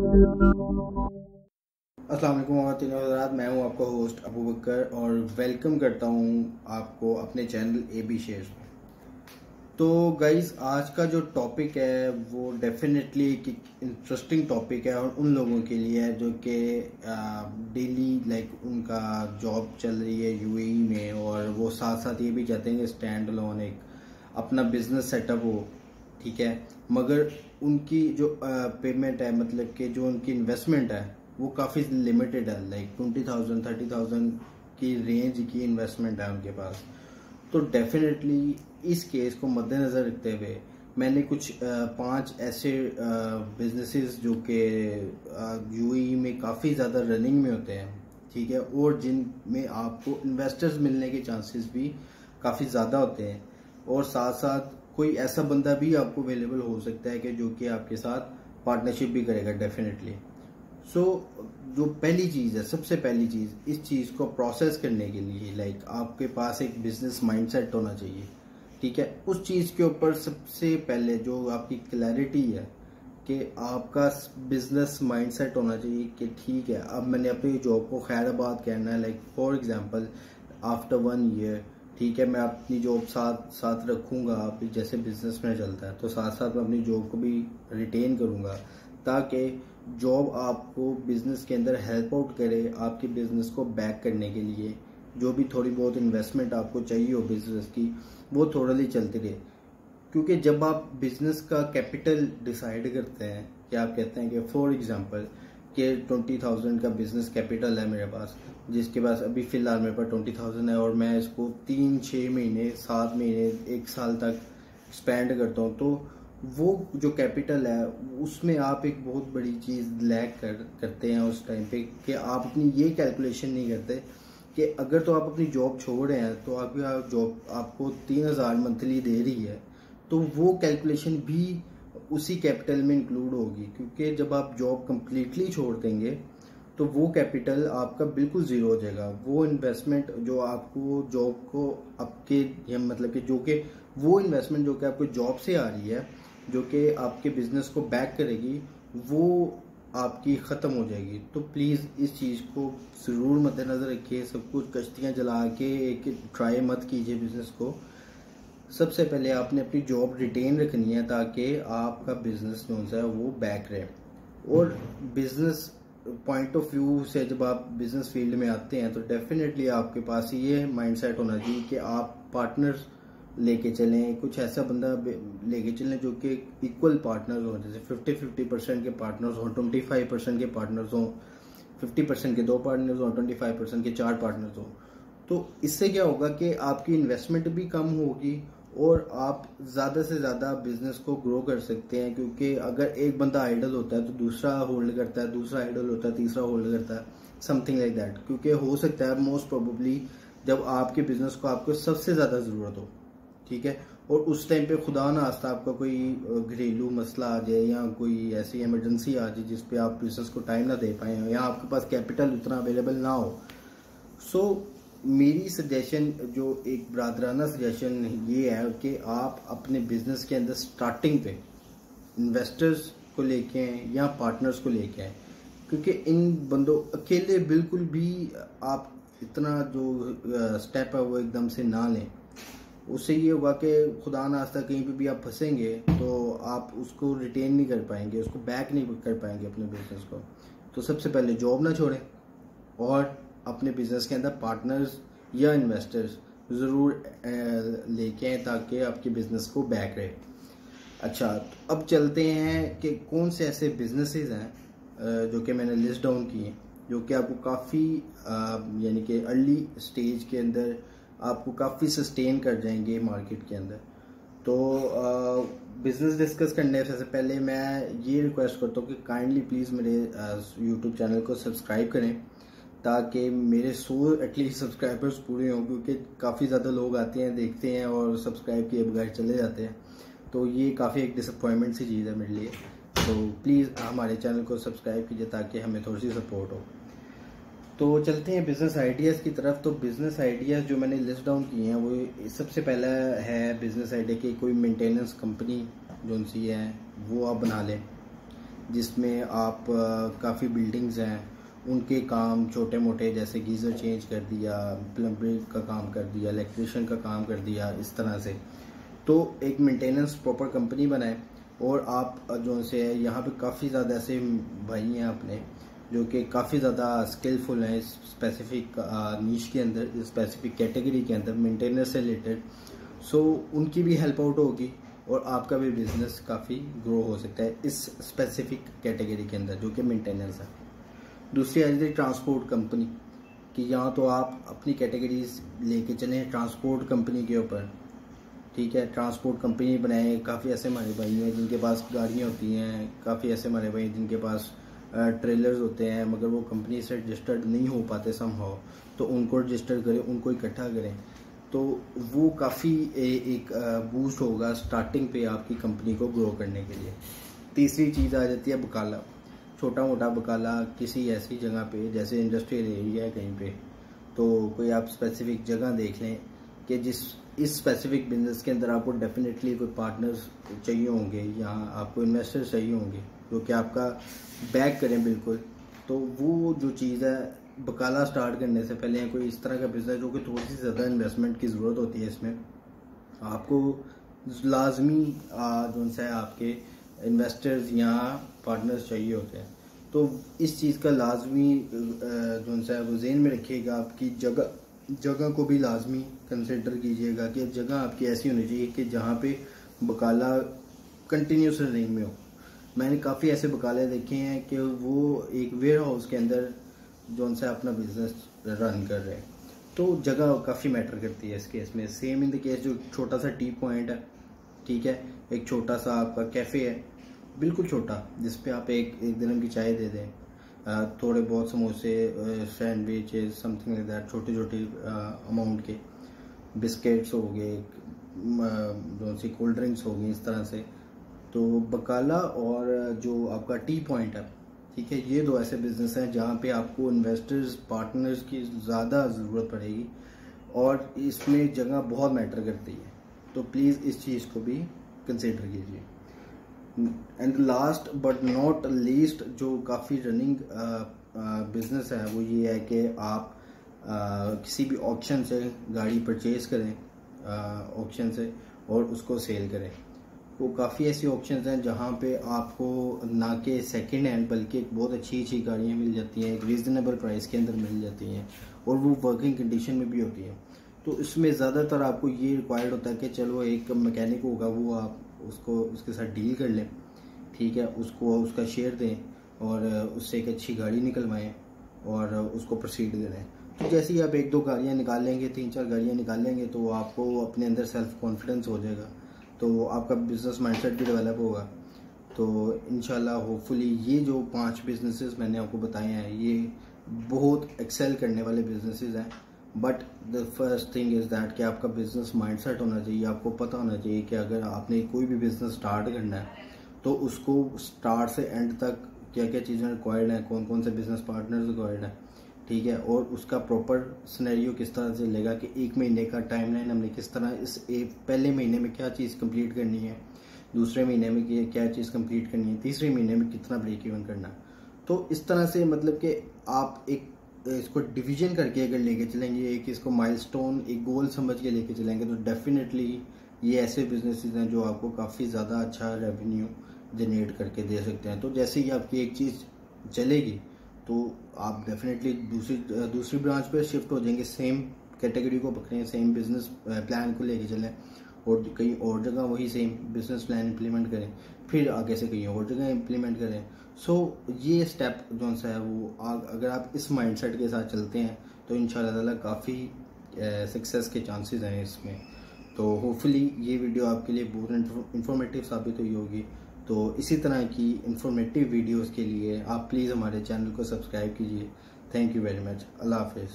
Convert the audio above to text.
अस्सलाम वालेकुम हज़रात, मैं हूं आपका होस्ट अबू बकर और वेलकम करता हूं आपको अपने चैनल AB शेयर्स में। तो गाइस, आज का जो टॉपिक है वो डेफिनेटली एक इंटरेस्टिंग टॉपिक है और उन लोगों के लिए है जो कि डेली उनका जॉब चल रही है UAE में और वो साथ साथ ये भी चाहते हैं कि स्टैंड अलोन एक अपना बिजनेस सेटअप हो, ठीक है। मगर उनकी जो पेमेंट है, मतलब कि जो उनकी इन्वेस्टमेंट है वो काफ़ी लिमिटेड है, 20,000 30,000 की रेंज की इन्वेस्टमेंट है उनके पास। तो डेफिनेटली इस केस को मद्देनज़र रखते हुए मैंने कुछ 5 ऐसे बिजनेसेस जो कि UAE में काफ़ी ज़्यादा रनिंग में होते हैं, ठीक है, और जिनमें आपको इन्वेस्टर्स मिलने के चांसेस भी काफ़ी ज़्यादा होते हैं और साथ साथ कोई ऐसा बंदा भी आपको अवेलेबल हो सकता है कि जो कि आपके साथ पार्टनरशिप भी करेगा डेफिनेटली। सो जो पहली चीज़ है, सबसे पहली चीज़, इस चीज़ को प्रोसेस करने के लिए आपके पास एक बिजनेस माइंडसेट होना चाहिए, ठीक है। उस चीज़ के ऊपर सबसे पहले जो आपकी क्लैरिटी है कि आपका बिजनेस माइंडसेट होना चाहिए कि ठीक है, अब मैंने अपनी जॉब को खैराबाद करना है, फॉर एग्जांपल आफ्टर 1 ईयर, ठीक है, मैं अपनी जॉब साथ साथ रखूँगा। आप जैसे बिजनेस में चलता है तो साथ साथ मैं अपनी जॉब को भी रिटेन करूँगा ताकि जॉब आपको बिजनेस के अंदर हेल्प आउट करे, आपके बिजनेस को बैक करने के लिए जो भी थोड़ी बहुत इन्वेस्टमेंट आपको चाहिए हो बिजनेस की, वो थोड़ी चलती रहे। क्योंकि जब आप बिजनेस का कैपिटल डिसाइड करते हैं कि आप कहते हैं कि फॉर एग्जांपल कि 20,000 का बिजनेस कैपिटल है मेरे पास, जिसके पास अभी फ़िलहाल मेरे पास 20,000 है और मैं इसको 3-6 महीने 7 महीने 1 साल तक स्पेंड करता हूँ, तो वो जो कैपिटल है उसमें आप एक बहुत बड़ी चीज़ लैग करते हैं उस टाइम पे कि आप अपनी ये कैलकुलेशन नहीं करते कि अगर तो आप अपनी जॉब छोड़ रहे हैं तो आपकी जॉब आपको 3,000 मंथली दे रही है, तो वो कैलकुलेशन भी उसी कैपिटल में इंक्लूड होगी। क्योंकि जब आप जॉब कम्प्लीटली छोड़ देंगे तो वो कैपिटल आपका बिल्कुल ज़ीरो हो जाएगा। वो इन्वेस्टमेंट जो आपको जॉब को आपके मतलब कि जो कि वो इन्वेस्टमेंट जो कि आपको जॉब से आ रही है, जो कि आपके बिजनेस को बैक करेगी, वो आपकी ख़त्म हो जाएगी। तो प्लीज़ इस चीज़ को ज़रूर मद्देनज़र रखिए। सब कुछ कश्तियाँ जला के एक ट्राई मत कीजिए बिजनेस को। सबसे पहले आपने अपनी जॉब रिटेन रखनी है ताकि आपका बिजनेस जो है वो बैक रहे। और बिजनेस पॉइंट ऑफ व्यू से जब आप बिजनेस फील्ड में आते हैं तो डेफिनेटली आपके पास ये माइंडसेट होना चाहिए कि आप पार्टनर्स लेके चलें, कुछ ऐसा बंदा लेके चलें जो कि इक्वल पार्टनर हो, जैसे 50-50% के पार्टनर्स हों, 25% के पार्टनर्स हों, 50% के 2 पार्टनर्स हों, 25% के 4 पार्टनर्स हों। तो इससे क्या होगा कि आपकी इन्वेस्टमेंट भी कम होगी और आप ज़्यादा से ज़्यादा बिजनेस को ग्रो कर सकते हैं। क्योंकि अगर एक बंदा आइडल होता है तो दूसरा होल्ड करता है, दूसरा आइडल होता है तीसरा होल्ड करता है, समथिंग लाइक दैट। क्योंकि हो सकता है मोस्ट प्रोबेबली जब आपके बिजनेस को आपको सबसे ज़्यादा ज़रूरत हो, ठीक है, और उस टाइम पे खुदा ना खास्ता आपका कोई घरेलू मसला आ जाए या कोई ऐसी इमरजेंसी आ जाए जिस पे आप बिजनेस को टाइम ना दे पाए या आपके पास कैपिटल उतना अवेलेबल ना हो। सो मेरी सजेशन, जो एक ब्रादराना सजेशन ये है कि आप अपने बिजनेस के अंदर स्टार्टिंग पे इन्वेस्टर्स को लेके आए या पार्टनर्स को लेके आए। क्योंकि इन बंदों अकेले बिल्कुल भी आप इतना जो स्टेप है वो एकदम से ना लें। उससे ये होगा कि खुदा ना खास्ता कहीं पे भी आप फंसेंगे तो आप उसको रिटेन नहीं कर पाएंगे, उसको बैक नहीं कर पाएंगे अपने बिजनेस को। तो सबसे पहले जॉब ना छोड़ें और अपने बिजनेस के अंदर पार्टनर्स या इन्वेस्टर्स ज़रूर लेके आए ताकि आपके बिजनेस को बैक रहे। अच्छा, तो अब चलते हैं कि कौन से ऐसे बिजनेसेस हैं जो कि मैंने लिस्ट डाउन किए जो कि आपको काफ़ी यानी कि अर्ली स्टेज के अंदर आपको काफ़ी सस्टेन कर जाएंगे मार्केट के अंदर। तो बिज़नेस डिस्कस करने से पहले मैं ये रिक्वेस्ट करता हूँ कि काइंडली प्लीज़ मेरे यूट्यूब चैनल को सब्सक्राइब करें ताकि मेरे 100 एटलीस्ट सब्सक्राइबर्स पूरे हों। क्योंकि काफ़ी ज़्यादा लोग आते हैं, देखते हैं और सब्सक्राइब किए बगैर चले जाते हैं, तो ये काफ़ी एक डिसअपॉइंटमेंट सी चीज़ है मेरे लिए। तो प्लीज़ हमारे चैनल को सब्सक्राइब कीजिए ताकि हमें थोड़ी सी सपोर्ट हो। तो चलते हैं बिज़नेस आइडियाज़ की तरफ। तो बिज़नेस आइडियाज़ जो मैंने लिस्ट डाउन किए हैं वो सबसे पहला है बिज़नेस आइडिया की कोई मेंटेनेंस कंपनी जो सी है वो आप बना लें, जिसमें आप काफ़ी बिल्डिंग्स हैं उनके काम छोटे मोटे, जैसे गीज़र चेंज कर दिया, प्लम्बिंग का काम कर दिया, इलेक्ट्रिशियन का काम कर दिया, इस तरह से। तो एक मेंटेनेंस प्रॉपर कंपनी बनाए। और आप जो से यहाँ पे काफ़ी ज़्यादा ऐसे भाई हैं अपने जो कि काफ़ी ज़्यादा स्किलफुल हैं इस स्पेसिफिक नीश के अंदर, इस स्पेसिफिक कैटेगरी के अंदर मेंटेनेंस से रिलेटेड। सो उनकी भी हेल्प आउट होगी और आपका भी बिजनेस काफ़ी ग्रो हो सकता है इस स्पेसिफिक कैटेगरी के अंदर जो कि मेंटेनेंस है। दूसरी आ जाती है ट्रांसपोर्ट कंपनी कि यहाँ तो आप अपनी कैटेगरीज लेके चलें ट्रांसपोर्ट कंपनी के ऊपर, ठीक है। ट्रांसपोर्ट कंपनी बनाए, काफ़ी ऐसे हमारे भाई हैं जिनके पास गाड़ियाँ होती हैं, काफ़ी ऐसे हमारे भाई जिनके पास ट्रेलर्स होते हैं, मगर वो कंपनी से रजिस्टर्ड नहीं हो पाते समहाउ, तो उनको रजिस्टर करें, उनको इकट्ठा करें, तो वो काफ़ी एक बूस्ट होगा स्टार्टिंग पे आपकी कंपनी को ग्रो करने के लिए। तीसरी चीज़ आ जाती है बकाला, छोटा मोटा बकाला किसी ऐसी जगह पे जैसे इंडस्ट्रियल एरिया है कहीं पे, तो कोई आप स्पेसिफिक जगह देख लें कि जिस इस स्पेसिफिक बिजनेस के अंदर आपको डेफिनेटली कोई पार्टनर्स चाहिए होंगे या आपको इन्वेस्टर्स चाहिए होंगे जो कि आपका बैक करें बिल्कुल। तो वो जो चीज़ है बकाला स्टार्ट करने से पहले कोई इस तरह का बिजनेस जो कि थोड़ी सी ज़्यादा इन्वेस्टमेंट की ज़रूरत होती है, इसमें आपको लाजमी जो है आपके इन्वेस्टर्स या पार्टनर्स चाहिए होते हैं। तो इस चीज़ का लाजमी जो है वो ज़हन में रखिएगा, आपकी जगह को भी लाजमी कंसिडर कीजिएगा कि जगह आपकी ऐसी होनी चाहिए कि जहाँ पे बकाला कंटिन्यूस रनिंग में हो। मैंने काफ़ी ऐसे बकाले देखे हैं कि वो एक वेयर हाउस के अंदर जो उनसे अपना बिजनेस रन कर रहे हैं, तो जगह काफ़ी मैटर करती है इस केस में। सेम इन द केस जो छोटा सा टी पॉइंट है, ठीक है, एक छोटा सा आपका कैफ़े है, बिल्कुल छोटा, जिस पे आप एक दिरहम की चाय दे दें, थोड़े बहुत समोसे, सैंडविच, समथिंग लाइक दैट, छोटे छोटे अमाउंट के बिस्किट्स हो गए, जो सी कोल्ड ड्रिंक्स हो गई, इस तरह से। तो बकाला और जो आपका टी पॉइंट है, ठीक है, ये दो ऐसे बिजनेस हैं जहाँ पे आपको इन्वेस्टर्स पार्टनर्स की ज़्यादा ज़रूरत पड़ेगी और इसमें जगह बहुत मैटर करती है। तो प्लीज़ इस चीज़ को भी कंसिडर कीजिए। And last but not least जो काफ़ी रनिंग बिजनेस है वो ये है कि आप किसी भी ऑक्शन से गाड़ी परचेज करें ऑक्शन से और उसको सेल करें। वो काफ़ी ऐसी ऑप्शंस हैं जहाँ पे आपको ना कि सेकंड हैंड बल्कि एक बहुत अच्छी गाड़ियाँ मिल जाती हैं, एक रीज़नेबल प्राइस के अंदर मिल जाती हैं और वो वर्किंग कंडीशन में भी होती हैं। तो इसमें ज़्यादातर आपको ये रिक्वायर्ड होता है कि चलो एक मैकेनिक होगा, वो आप उसको उसके साथ डील कर लें, ठीक है, उसको उसका शेयर दें और उससे एक अच्छी गाड़ी निकलवाएं और उसको प्रोसीड करें। तो जैसे ही आप एक दो गाड़ियाँ निकाल लेंगे, 3-4 गाड़ियाँ निकाल लेंगे, तो आपको अपने अंदर सेल्फ कॉन्फिडेंस हो जाएगा, तो आपका बिजनेस माइंडसेट भी डेवलप होगा। तो इंशाल्लाह होपफुली ये जो 5 बिजनेसेस मैंने आपको बताए हैं ये बहुत एक्सेल करने वाले बिजनेसेस हैं। But the first thing is that कि आपका बिजनेस माइंडसेट होना चाहिए, आपको पता होना चाहिए कि अगर आपने कोई भी बिजनेस स्टार्ट करना है तो उसको स्टार्ट से एंड तक क्या क्या चीज़ें रिक्वायर्ड हैं, कौन कौन से बिजनेस पार्टनर्स रिक्वायर्ड हैं, ठीक है, और उसका प्रॉपर सिनेरियो किस तरह से लेगा कि 1 महीने का टाइमलाइन हमने किस तरह इस पहले महीने में क्या चीज़ कंप्लीट करनी है, दूसरे महीने में क्या चीज़ कंप्लीट करनी है, तीसरे महीने में कितना ब्रेक इवन करना। तो इस तरह से मतलब कि आप एक इसको डिवीजन करके अगर लेके चलेंगे, एक इसको माइलस्टोन एक गोल समझ के लेके चलेंगे, तो डेफिनेटली ये ऐसे बिजनेसेस हैं जो आपको काफ़ी ज़्यादा अच्छा रेवेन्यू जनरेट करके दे सकते हैं। तो जैसे ही आपकी एक चीज़ चलेगी तो आप डेफिनेटली दूसरी ब्रांच पे शिफ्ट हो जाएंगे, सेम कैटेगरी को पकड़ें, सेम बिजनेस प्लान को लेके चलें और कहीं और जगह वही सेम बिजनेस प्लान इम्प्लीमेंट करें, फिर आगे से कहीं और जगह इम्प्लीमेंट करें। सो ये स्टेप जो सा है वो अगर आप इस माइंडसेट के साथ चलते हैं तो इंशाल्लाह ताला काफ़ी सक्सेस के चांसेस हैं इसमें। तो होपफुली ये वीडियो आपके लिए बहुत इंफॉर्मेटिव साबित हुई होगी। तो इसी तरह की इंफॉर्मेटिव वीडियोस के लिए आप प्लीज़ हमारे चैनल को सब्सक्राइब कीजिए। Thank you very much. अल्लाह हाफिज़।